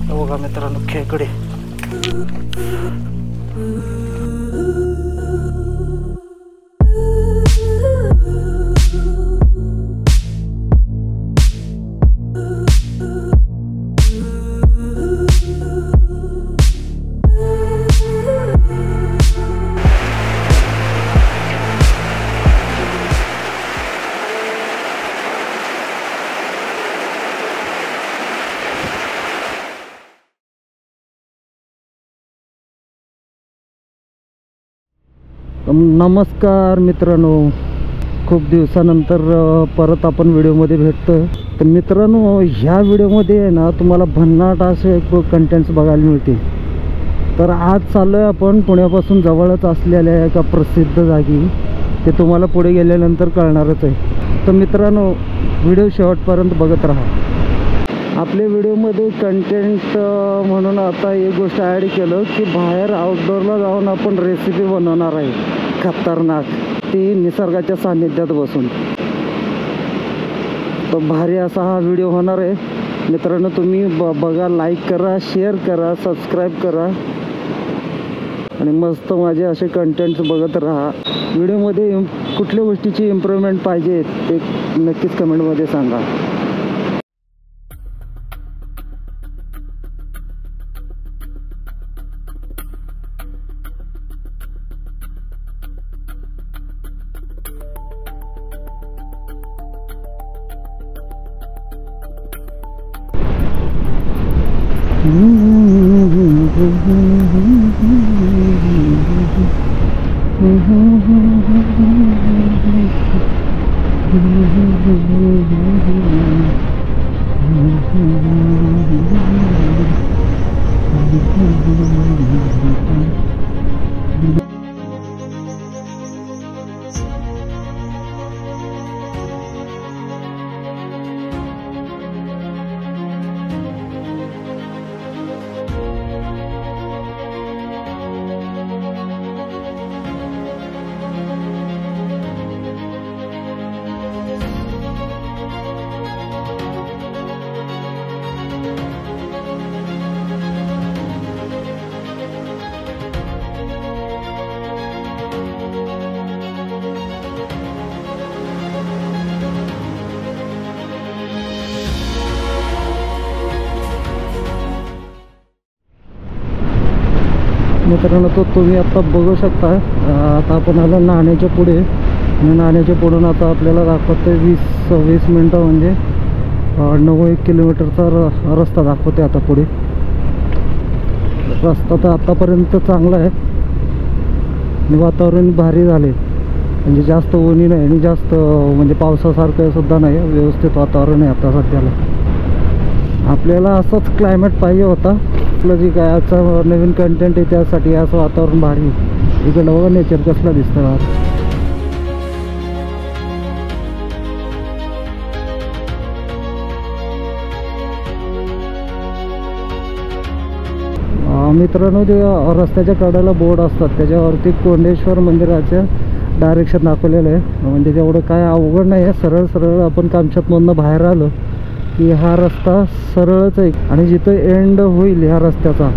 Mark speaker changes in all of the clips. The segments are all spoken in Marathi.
Speaker 1: बघा मित्रांनो खेकडे. नमस्कार मित्रांनो, खूप दिवसानंतर परत आपण व्हिडिओमध्ये भेटतो. तर मित्रांनो, ह्या व्हिडिओमध्ये आहे ना तुम्हाला भन्नाट असे कंटेंट्स बघायला मिळतील. तर आज चाललो आहे आपण पुण्यापासून जवळच असलेल्या एका प्रसिद्ध जागी. ते तुम्हाला पुढे गेल्यानंतर कळणारच आहे. तर मित्रांनो, व्हिडिओ शेवटपर्यंत बघत राहा. आपल्या व्हिडिओमध्ये कंटेंट म्हणून आता एक गोष्ट ॲड केलं की बाहेर आउटडोअरला जाऊन आपण रेसिपी बनवणार आहे खतरनाक, ती निसर्गाच्या सान्निध्यात बसून. तो भारी असा हा व्हिडिओ होणार आहे मित्रांनो. तुम्ही बघा, लाईक करा, शेअर करा, सबस्क्राईब करा आणि मस्त माझे असे कंटेंट्स बघत राहा. व्हिडिओमध्ये कुठल्या गोष्टीची इम्प्रूव्हमेंट पाहिजे ते नक्कीच कमेंटमध्ये सांगा. मित्रांनो, तो तुम्ही आता बघू शकता. आता आपण आलो नाण्याच्या पुढे आणि नाण्याच्या पुढून आता आपल्याला दाखवते 20-26 मिनटं म्हणजे 9-1 किलोमीटरचा रस्ता दाखवते. आता पुढे रस्ता तर आतापर्यंत चांगला आहे आणि वातावरण भारी झाले. म्हणजे जास्त ऊनी नाही आणि जास्त म्हणजे पावसासारखं सुद्धा नाही, व्यवस्थित वातावरण आहे आता सध्याला. आपल्याला असंच क्लायमेट पाहिजे होता. आपलं जे काय आजचं नवीन कंटेंट आहे त्यासाठी असं वातावरण भारी. इकडं बघा नेचर कसला दिसतं. मित्रांनो, ते रस्त्याच्या कडेला बोर्ड असतात त्याच्यावरती कोंडेश्वर मंदिराचं डायरेक्शन दाखवलेलं आहे. म्हणजे तेवढं काय अवघड नाही आहे. सरळ सरळ आपण कामशेतमधून बाहेर आलो की हा रस्ता सरळच आहे आणि जिथं एंड होईल ह्या रस्त्याचा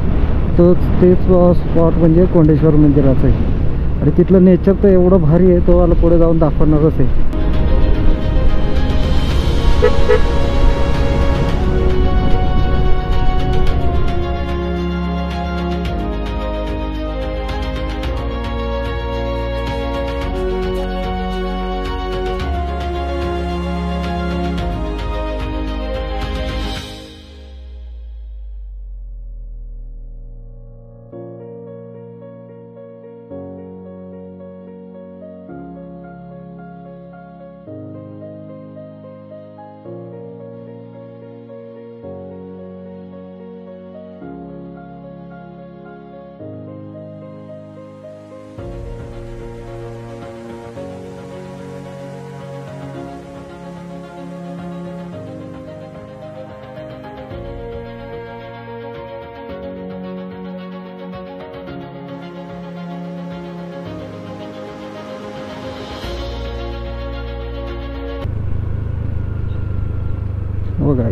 Speaker 1: तेच स्पॉट म्हणजे कोंडेश्वर मंदिराचं आहे. आणि तिथलं नेचर तर एवढं भारी आहे, तो मला पुढे जाऊन दाखवणारच आहे.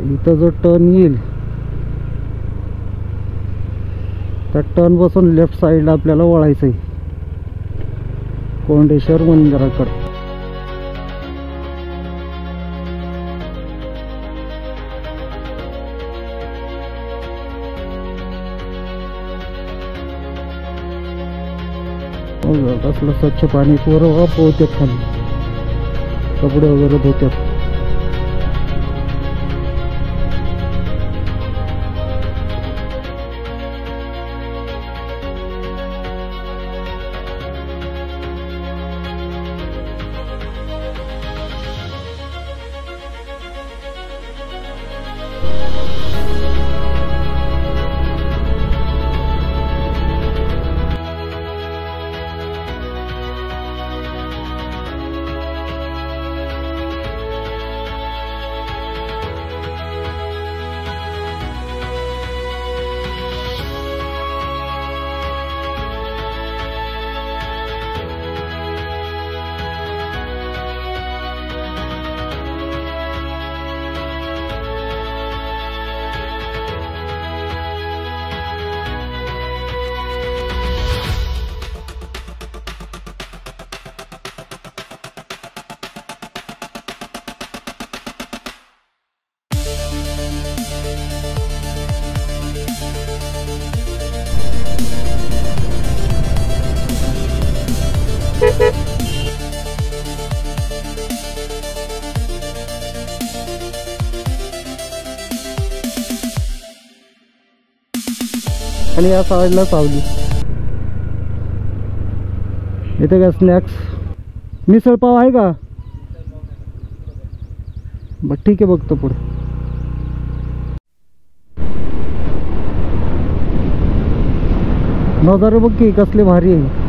Speaker 1: इथं जो टर्न येईल त्या टर्न पासून लेफ्ट साईडला आपल्याला वळायचं आहे कोंडेश्वर मंदिराकडे. कसलं स्वच्छ पाणी पुरं पोहतात खाली, कपडे वगैरे धुतात. आणि या साईडला सावली. इथे काय स्नॅक्स, मिसळ पाव आहे का? बरं ठीक आहे, बघतो पुढे. नजारे बघ की कसले भारी आहे.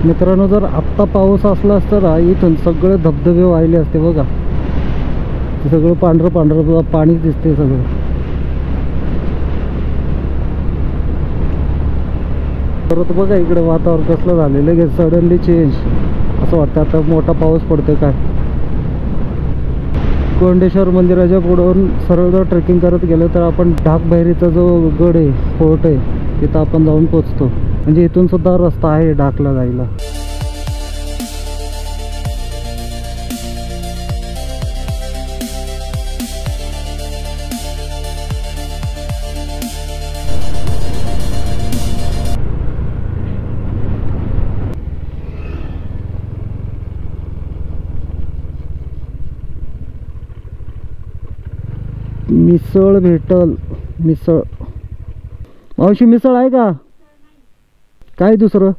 Speaker 1: मित्रांनो, जर आत्ता पाऊस असला असता ना, इथून सगळे धबधबे वाहिले असते. बघा ते सगळं पांढरं पांढरं पाणी दिसते सगळं. परत बघा इकडे वातावरण कसलं झालेलं आहे, सडनली चेंज. असं वाटतं आता मोठा पाऊस पडतोय काय. कोंडेश्वर मंदिराच्या पुढून सरळ जर ट्रेकिंग करत गेलो तर आपण ढाकबैरीचा जो गड आहे, फोर्ट आहे, तिथं आपण जाऊन पोचतो. म्हणजे इथून सुद्धा रस्ता आहे ढाकला जायला. मिसळ भेटल, मिसळ. मावशी मिसळ आहे का? काय दुसरं?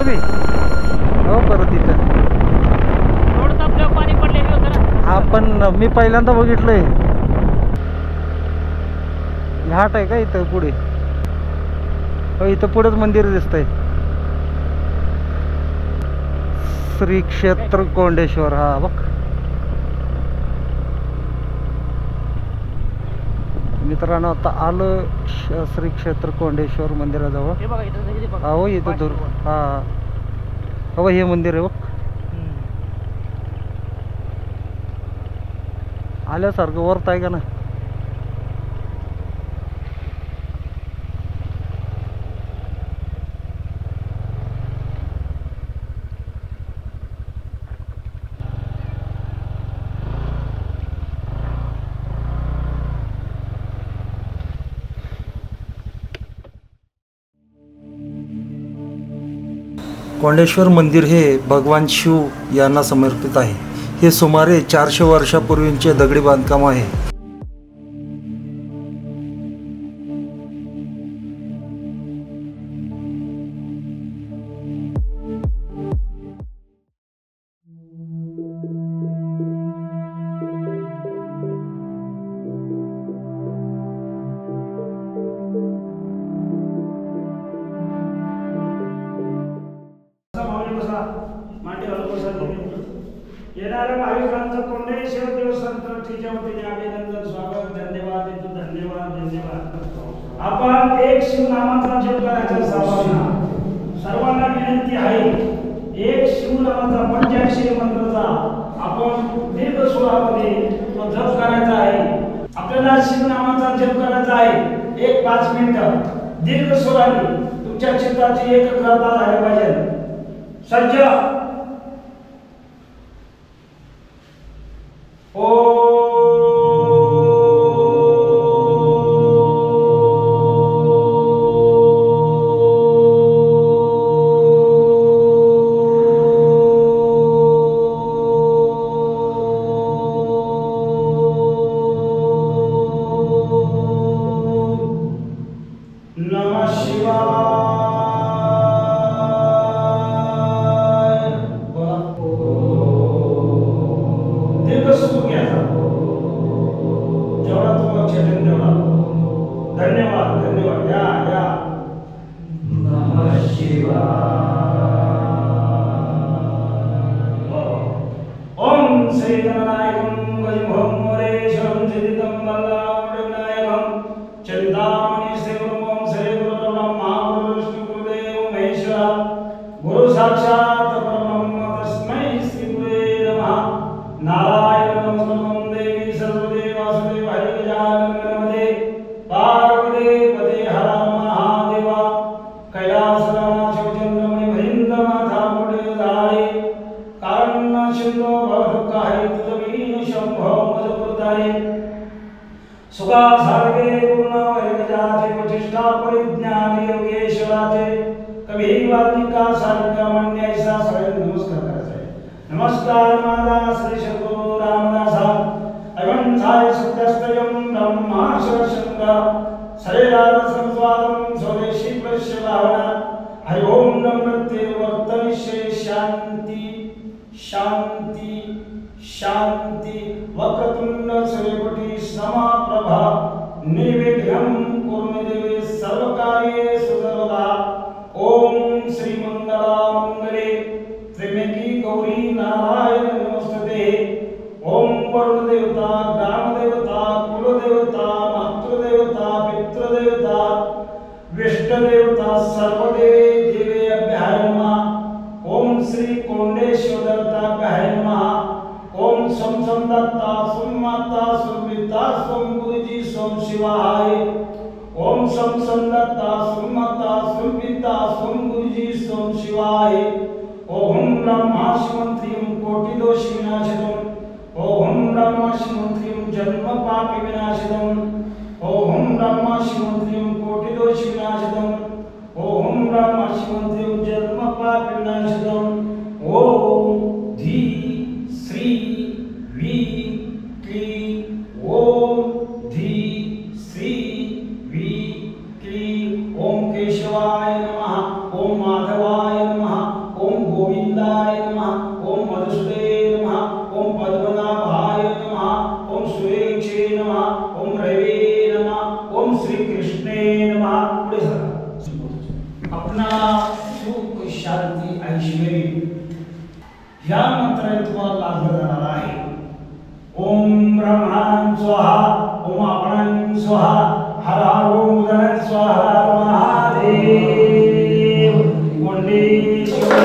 Speaker 1: तुम्ही हो परत इथं
Speaker 2: पाणी पडलेलं होतं ना.
Speaker 1: हा पण मी पहिल्यांदा बघितलंय. घाट आहे का इथं पुढे? हो इथं पुढेच मंदिर दिसतंय. श्री क्षेत्र कोंडेश्वर. हा बघ मित्रांनो आता आलं श्री क्षेत्र कोंडेश्वर मंदिराजवळ.
Speaker 2: हे बघा इथं हे बघा.
Speaker 1: हा हो इथं दूर. हा हो हे मंदिर आहे बघ. आल्यासारखं वरत आहे का ना. कोंडेश्वर मंदिर हे भगवान शिव यांना समर्पित आहे. हे सुमारे 400 वर्षापूर्वीचे दगडी बांधकाम आहे.
Speaker 3: येणाऱ्या भाविकांचं कोंडेश्वर देवस्थान ट्रस्टीच्या वतीने अभिनंदन, स्वागत, धन्यवाद देतो. धन्यवाद धन्यवाद. आपण एक शिवनामाचा जप करायचा सर्वांना. सर्वांना विनंती आहे, एक शिवनामाचा पंचाक्षरी मंत्राचा आपण दीर्घ स्वरामध्ये तो जप करायचा आहे. आपल्याला शिवनामाचा जप करायचा आहे. एक 5 मिनिटं दीर्घ स्वराने तुमच्या चित्ताची एकाग्रता झाली पाहिजे. सज्ज नमः शिवाय. दीर्घ सुख घ्यायचा जेवढा तुम्हाला चेतन तेवढा. धन्यवाद धन्यवाद. या या. नमः शिवाय. ओम श्री गणनायकं गजभं मोरेशं सिद्धितं वल्लभनायकं चिंतामणि श्रीगुरुं श्री गुरु ब्रह्मा गुरु विष्णु गुरुदेव महेश्वर गुरु साक्षात् परब्रह्म तस्मै श्री गुरुवे नमः. नारायण नमस्कृतं देवी सर्वदेव वासुदेव हरि गजानन गणपते पार्वती पते हर महादेवा. कैलासनाथ शिवचंद्रमणि महेंद्रनाथा मोठे धारे कारण सिंधो भवदुःखाय तुझवीन शंभो मजपुरतारे. सुखा सार्गे पूर्ण वैगजाचे प्रतिष्ठा परिज्ञान योगेश्वराचे कभी वाल्मिका सारिका मान्य ऐसा सगळ्यांनी नमस्कार करायचा आहे. नमस्कार माझा श्री सद्गुरु रामदासा अवंसाय सत्यस्तयं ब्रह्माशंकर शरीरार संस्वादं स्वदेशी प्रश्य भावना. हरि ओम नमृत्युर्वर्तनिष्ये. शांती शांती शांती. वक्रतुंड सूर्यकोटि समप्रभा निर्विघ्नं कुरु देवी सर्वकार्येषु सर्वदा. ओम श्री मंगला मंगले त्र्यंबकी गौरी नारायण नमस्ते. ओम वरुण देवता ग्राम देवता कुलदेवता मातृदेवता पितृदेवता विष्णुदेवता सर्वदेवे देवेभ्याय नमः. ओम श्री कोंडेश्वर देवताभ्याय नमः. ओम सम सम दत्ता सम माता सम पिता सम गुरुजी सम शिवाय. ओम सम सम दत्ता सम माता सम पिता सम गुरुजी सम शिवाय. ओम ब्रह्मा शिवंत्रियं कोटि दोष विनाशितम्. ओम ब्रह्मा शिवंत्रियं जन्म पाप विनाशितम्. ओम ब्रह्मा शिवंत्रियं कोटि दोष विनाशितम्. ओम ब्रह्मा शिवंत्रियं जन्म पाप विनाशितम्. ओम धी श्री वी क्ली ओम धी श्री वी क्ली. ओम केशवाय नमः. ओम माधवाय नमः. ओम रवे नमः, ओम श्री कृष्णे नमः। पुढे सरा अपना सुख शांती ऐश्वर्य ह्या मंत्राने तुम्हाला लागलं जाणार आहे। ओम ब्रह्मण स्वाहा, ओम आपणं स्वाहा, हर हर ओम उदन स्वाहा, महादेव कोंडेश्वर।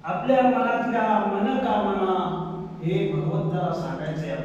Speaker 3: आपल्या मनातल्या मनोकामना हे भगवंताला सांगायचे आपण।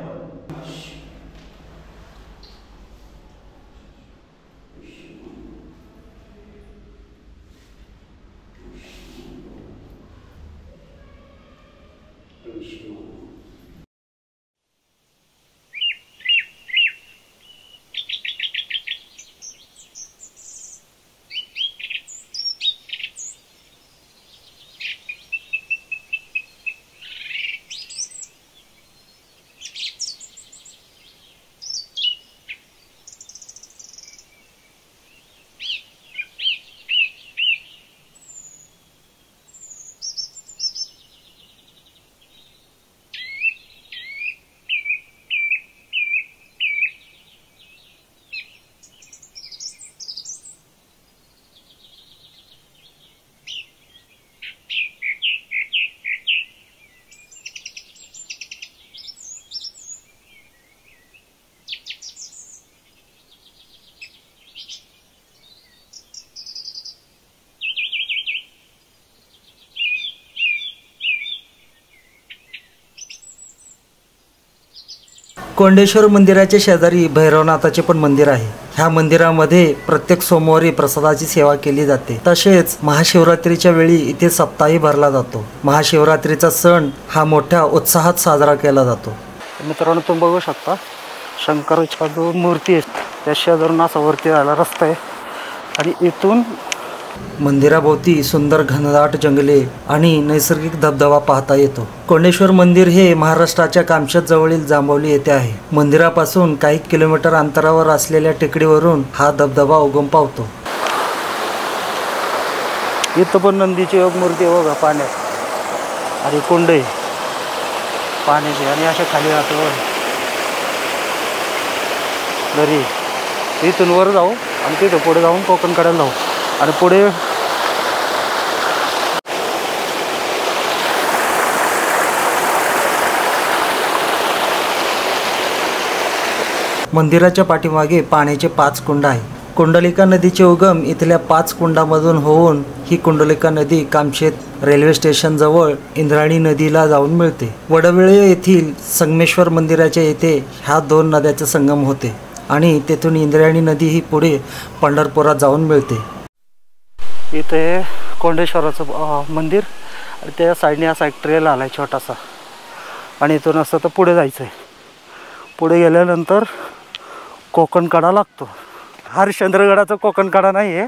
Speaker 1: कोंडेश्वर मंदिराच्या शेजारी भैरवनाथाचे पण मंदिर आहे। ह्या मंदिरामध्ये प्रत्येक सोमवारी प्रसादाची सेवा केली जाते। तसेच महाशिवरात्रीच्या वेळी इथे सप्ताही भरला जातो। महाशिवरात्रीचा सण हा मोठ्या उत्साहात साजरा केला जातो। मित्रांनो, तुम्ही बघू शकता शंकराची जो मूर्ती आहे त्या शेजारून असा वरती आला रस्ता आहे आणि इथून मंदिराभोवती सुंदर घनदाट जंगले आणि नैसर्गिक धबधबा पाहता येतो। कोंडेश्वर मंदिर हे महाराष्ट्राच्या कामशेत जवळील जांभवली येथे आहे। मंदिरापासून काही किलोमीटर अंतरावर असलेल्या टेकडीवरून हा धबधबा उगम पावतो। इथं पण नंदीची योग मूर्ती आहे बघा पाण्यात आणि कुंड आहे पाण्याची आणि अशा खाली राहतो घरी। इथून वर जाऊ आणि तिथं पुढे जाऊन कोकणकड्याला जाऊ आणि पुढे मंदिराच्या पाठीमागे पाण्याचे 5 कुंड आहे। कुंडलिका नदीचे उगम इथल्या 5 कुंडामधून होऊन ही कुंडलिका नदी कामशेत रेल्वे स्टेशन जवळ इंद्रायणी नदीला जाऊन मिळते। वडवेळे येथील संगमेश्वर मंदिराच्या येथे ह्या 2 नद्याचे संगम होते आणि तेथून इंद्रायणी नदी ही पुढे पंढरपुरात जाऊन मिळते। इथे कोंडेश्वराचं मंदिर आणि त्या साईडने असा एक ट्रेल आला आहे छोटासा आणि इथून असं तर पुढे जायचं आहे। पुढे गेल्यानंतर कोकणकडा लागतो। हरिश्चंद्रगडाचा कोकणकडा नाही आहे,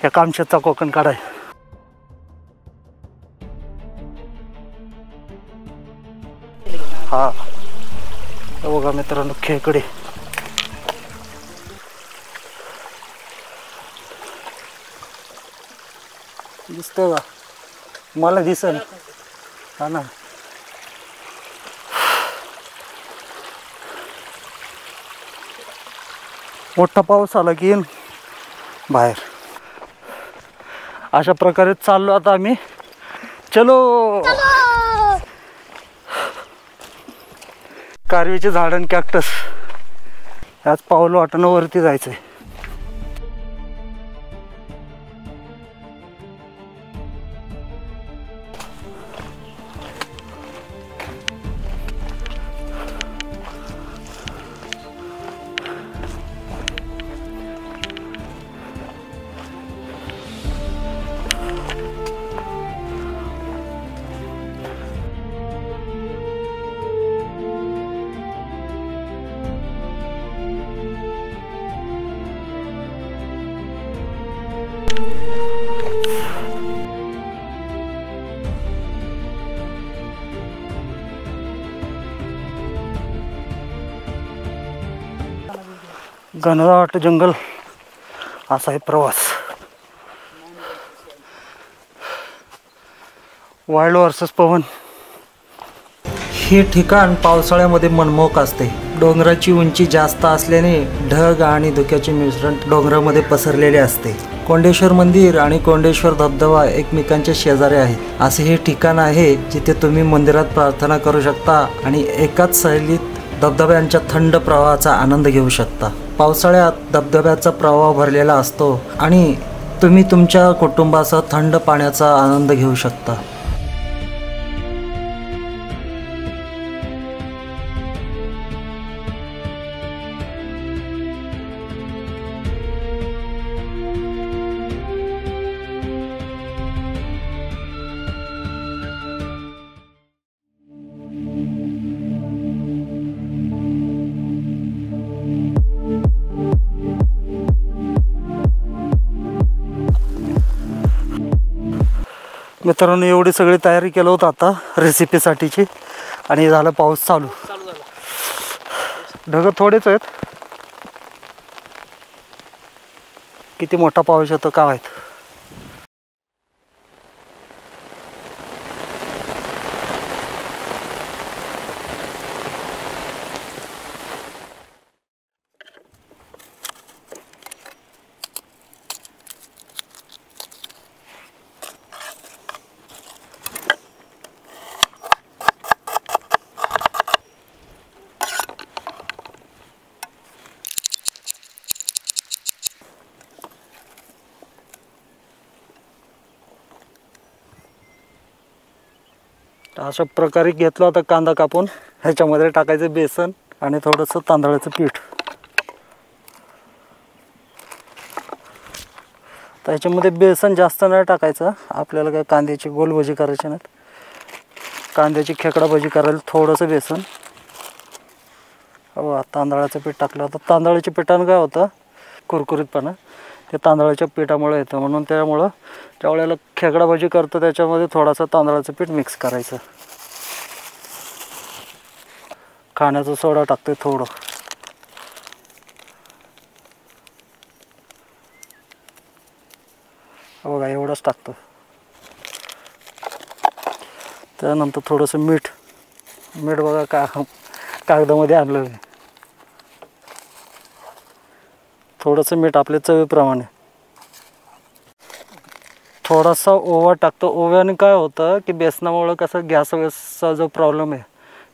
Speaker 1: ह्या कामशेतचा कोकणकडा आहे। हा बघा मित्रांनो खेकडे दिसतंय का? मला दिसेल हा ना। मोठा पाऊस आला की बाहेर अशा प्रकारे चाललो आता आम्ही। चलो कारवीचे झाड आणि कॅक्टस याच पाऊल वाटणं वरती जायचंय। घनदाट जंगल असा आहे प्रवास। वाईल्ड वर्सेस पवन. हे ठिकाण पावसाळ्यामध्ये मनमोहक असते. डोंगराची उंची जास्त असल्याने ढग आणि धुक्याचे मिश्रण डोंगरामध्ये पसरलेले असते. कोंडेश्वर मंदिर आणि कोंडेश्वर धबधबा एकमेकांच्या शेजारी आहेत. असे हे ठिकाण आहे जिथे तुम्ही मंदिरात प्रार्थना करू शकता आणि एकाच सहलीत धबधब्यांच्या थंड प्रवाहाचा आनंद घेऊ शकता. पावसाळ्यात धबधब्याचा प्रवाह भरलेला असतो आणि तुम्ही तुमच्या कुटुंबासह थंड पाण्याचा आनंद घेऊ शकता. मित्रांनो, एवढी सगळी तयारी केलं होतं आता रेसिपीसाठीची आणि झालं पाऊस चालू. ढग थोडेच आहेत. किती मोठा पाऊस येतो काय माहित. अशा प्रकारे घेतला होता कांदा कापून. ह्याच्यामध्ये टाकायचं बेसन आणि थोडंसं तांदळाचं पीठ. तर ह्याच्यामध्ये बेसन जास्त नाही टाकायचं. आपल्याला काय कांद्याची गोल भजी करायची नाहीत. कांद्याची खेकडा भजी करायला थोडंसं बेसन. तांदळाचं पीठ टाकलं होतं. तांदळाच्या पिठानं काय होतं, कुरकुरीतपणा ते तांदळाच्या पिठामुळे येतं. म्हणून त्यामुळं ज्यावेळेला खेकडा भजी करतो त्याच्यामध्ये थोडासा तांदळाचं पीठ मिक्स करायचं. खाण्याचा सोडा टाकतोय थोडं. बघा एवढंच टाकतो. त्यानंतर थोडंसं मीठ. मीठ बघा कागदामध्ये आणलं. थोडंसं मीठ आपल्या चवीप्रमाणे. थोडासा ओवा टाकतो. ओव्याने काय होतं की बेसनामुळं कसं गॅसचा जो प्रॉब्लेम आहे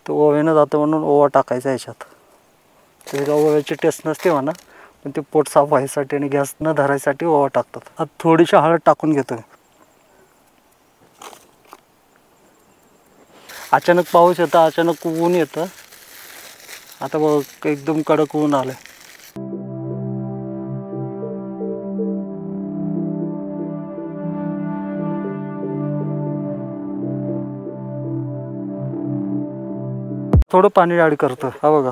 Speaker 1: तो ओव्यानं जातो, म्हणून ओवा टाकायचा ह्याच्यात. त्याच्या ओव्याची टेस्ट नसते म्हणा, पण ते पोट साफ व्हायसाठी आणि गॅस न धरायसाठी ओवा टाकतात. आता थोडीशी हळद टाकून घेतो. अचानक पाऊस येतं, अचानक ऊन येतं. आता बघ एकदम कडक ऊन आलं. थोडं पाणी ॲड करतो. हा बघा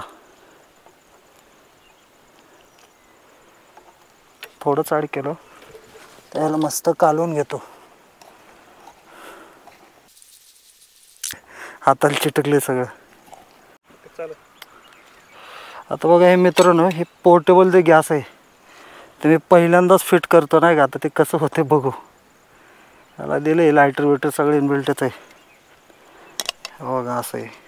Speaker 1: थोडंच ॲड केलं. त्याला मस्त कालवून घेतो. हाताला चिटकले सगळं. आता बघा हे मित्रांनो, हे पोर्टेबल जे गॅस आहे ते मी पहिल्यांदाच फिट करतो नाही का. आता ते कसं होते बघू. याला दिले लायटर विटर सगळे इनबिल्टच आहे. बघा असं आहे.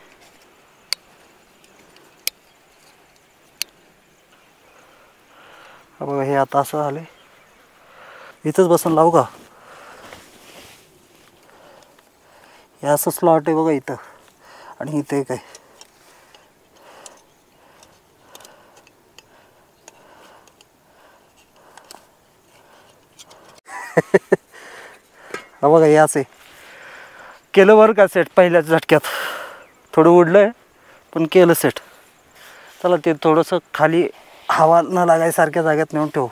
Speaker 1: बघा हे आता असं झालं. इथंच बसून लावू का. हे असं स्लॉट आहे बघा इथं आणि इथे काय. हा बघा हे असं केलं बरं का सेट. पहिल्याच झटक्यात थोडं उडलं आहे पण केलं सेट. चला ते थोडंसं खाली हवा न लागायसारख्या जागेत नेऊन ठेवू.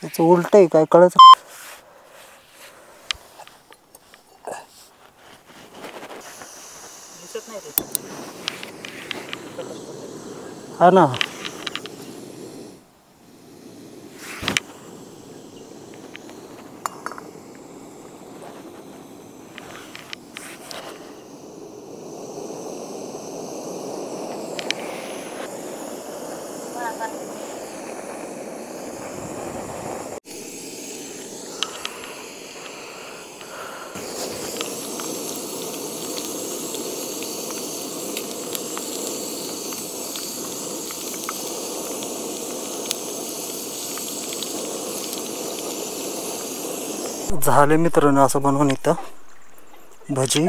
Speaker 1: त्याचं उलट आहे काय कळत. हा ना. झाले मित्रांनो असं बनवून इथं भजी.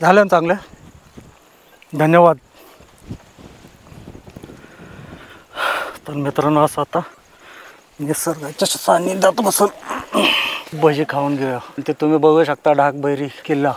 Speaker 1: झाले ना चांगले, धन्यवाद. तर मित्रांनो असं आता निसर्गाच्या सानिध्यात बसून भजी खाऊन घेऊया. ते तुम्ही बघू शकता ढाकबैरी किल्ला.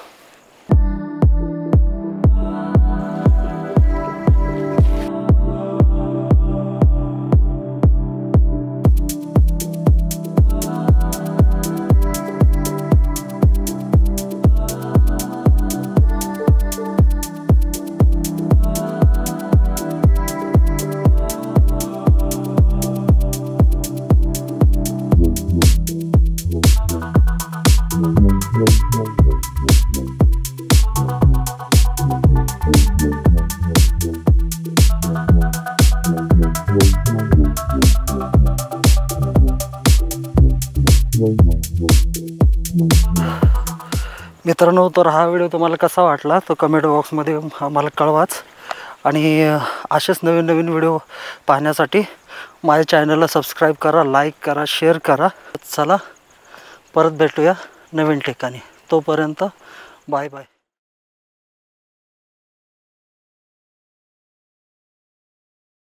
Speaker 1: मित्रांनो, तर हा व्हिडिओ तुम्हाला कसा वाटला तो कमेंट बॉक्समध्ये आम्हाला कळवाच. आणि असेच नवीन नवीन व्हिडिओ पाहण्यासाठी माझ्या चॅनलला सबस्क्राईब करा, लाईक करा, शेअर करा. चला परत भेटूया नवीन ठिकाणी. तोपर्यंत बाय बाय.